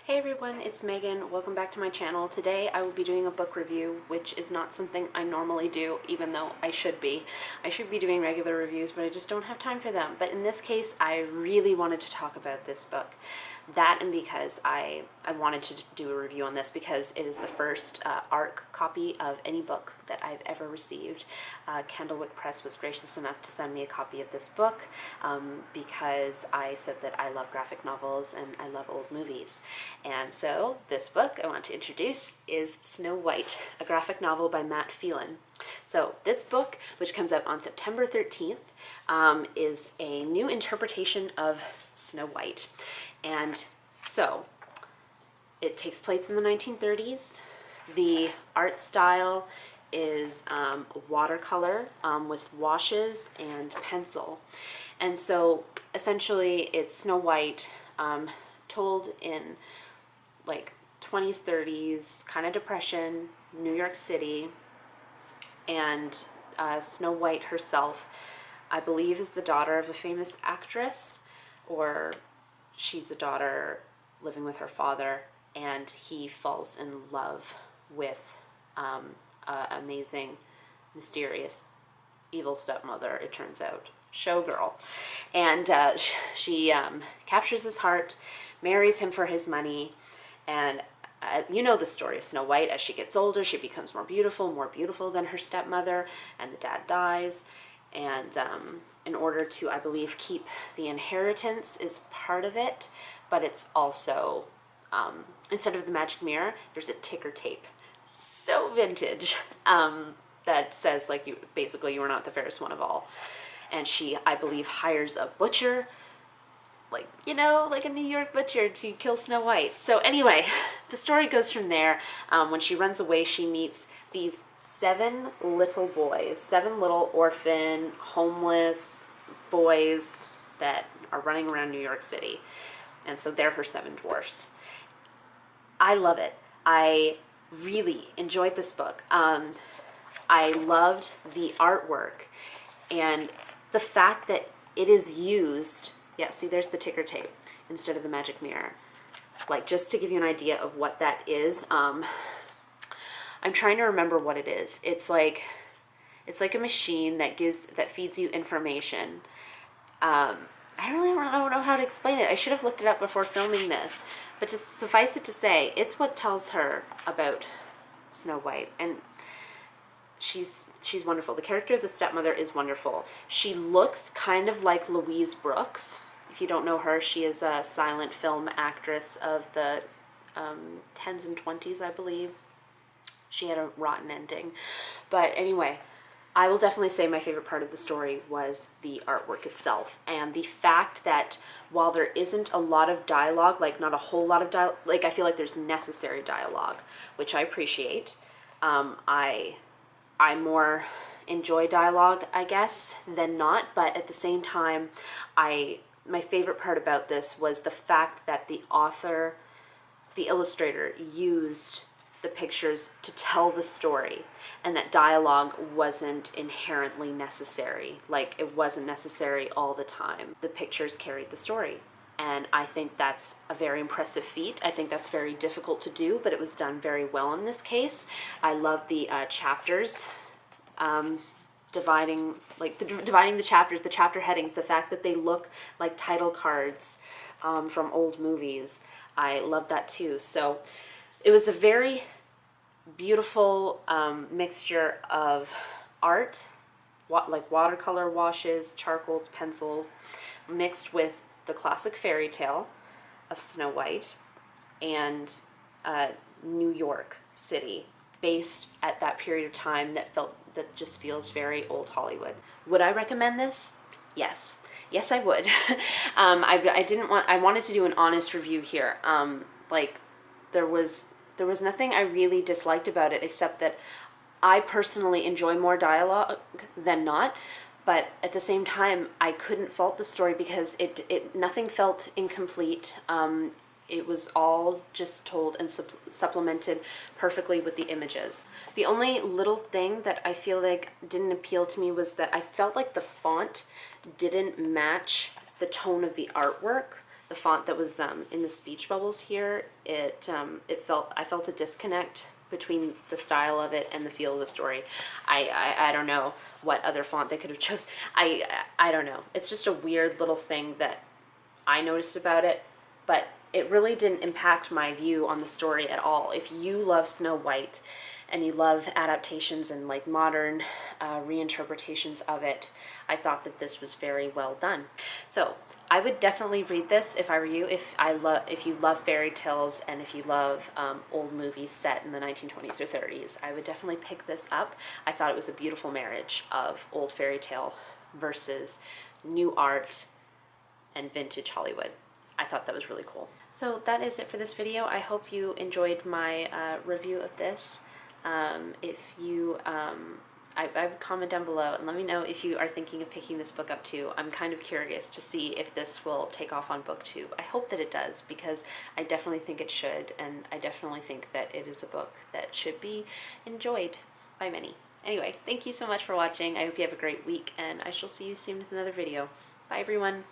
Hey everyone, it's Megan. Welcome back to my channel. Today I will be doing a book review, which is not something I normally do, even though I should be. I should be doing regular reviews, but I just don't have time for them. But in this case, I really wanted to talk about this book. That and because I wanted to do a review on this because it is the first ARC copy of any book that I've ever received. Candlewick Press was gracious enough to send me a copy of this book because I said that I love graphic novels and I love old movies. And so this book I want to introduce is Snow White, a graphic novel by Matt Phelan. So this book, which comes out on September 13th, is a new interpretation of Snow White. And so it takes place in the 1930s. The art style is watercolor with washes and pencil. And so essentially it's Snow White told in like 20s, 30s, kind of depression, New York City, and Snow White herself, I believe, is the daughter of a famous actress, or she's a daughter living with her father, and he falls in love with an amazing, mysterious, evil stepmother, it turns out, showgirl. And she captures his heart, marries him for his money, and you know the story of Snow White. As she gets older, she becomes more beautiful than her stepmother, and the dad dies. And in order to, I believe, keep the inheritance is part of it, but it's also, instead of the magic mirror, there's a ticker tape. So vintage, that says, like, you were not the fairest one of all. And she, I believe, hires a butcher, like, you know, like a New York butcher, to kill Snow White. So anyway, the story goes from there. When she runs away, she meets these 7 little boys, 7 little orphan, homeless boys that are running around New York City. And so they're her 7 dwarfs. I love it. I really enjoyed this book. I loved the artwork and the fact that it is used. Yeah, see, there's the ticker tape instead of the magic mirror. Like, just to give you an idea of what that is, I'm trying to remember what it is. It's like a machine that feeds you information. I don't really know how to explain it. I should have looked it up before filming this, but just suffice it to say, it's what tells her about Snow White, and she's wonderful. The character of the stepmother is wonderful. She looks kind of like Louise Brooks. If you don't know her, she is a silent film actress of the 10s and 20s, I believe. She had a rotten ending. But anyway, I will definitely say my favorite part of the story was the artwork itself. And the fact that while there isn't a lot of dialogue, like not a whole lot of dialogue, like I feel like there's necessary dialogue, which I appreciate. I more enjoy dialogue, I guess, than not. But at the same time, my favorite part about this was the fact that the author, the illustrator, used the pictures to tell the story, and that dialogue wasn't inherently necessary. Like, it wasn't necessary all the time. The pictures carried the story. And I think that's a very impressive feat. I think that's very difficult to do, but it was done very well in this case. I love the chapters, dividing the chapters, the chapter headings, the fact that they look like title cards from old movies. I love that too. So it was a very beautiful mixture of art, like watercolor washes, charcoals, pencils, mixed with the classic fairy tale of Snow White and New York City, based at that period of time that just feels very old Hollywood. Would I recommend this? Yes. Yes, I would. I wanted to do an honest review here. Like, there was nothing I really disliked about it, except that I personally enjoy more dialogue than not. But at the same time, I couldn't fault the story because nothing felt incomplete. It was all just told and supplemented perfectly with the images. The only little thing that I feel like didn't appeal to me was that I felt like the font didn't match the tone of the artwork. the font that was in the speech bubbles here, I felt a disconnect between the style of it and the feel of the story. I don't know what other font they could have chose. I don't know. It's just a weird little thing that I noticed about it, but it really didn't impact my view on the story at all. If you love Snow White and you love adaptations and like modern reinterpretations of it, I thought that this was very well done. So I would definitely read this if I were you. If you love fairy tales and if you love old movies set in the 1920s or 30s, I would definitely pick this up. I thought it was a beautiful marriage of old fairy tale versus new art and vintage Hollywood. I thought that was really cool. So that is it for this video. I hope you enjoyed my review of this. If you, I would comment down below and let me know if you are thinking of picking this book up too. I'm kind of curious to see if this will take off on BookTube. I hope that it does, because I definitely think it should, and I definitely think that it is a book that should be enjoyed by many. Anyway, thank you so much for watching. I hope you have a great week, and I shall see you soon with another video. Bye everyone.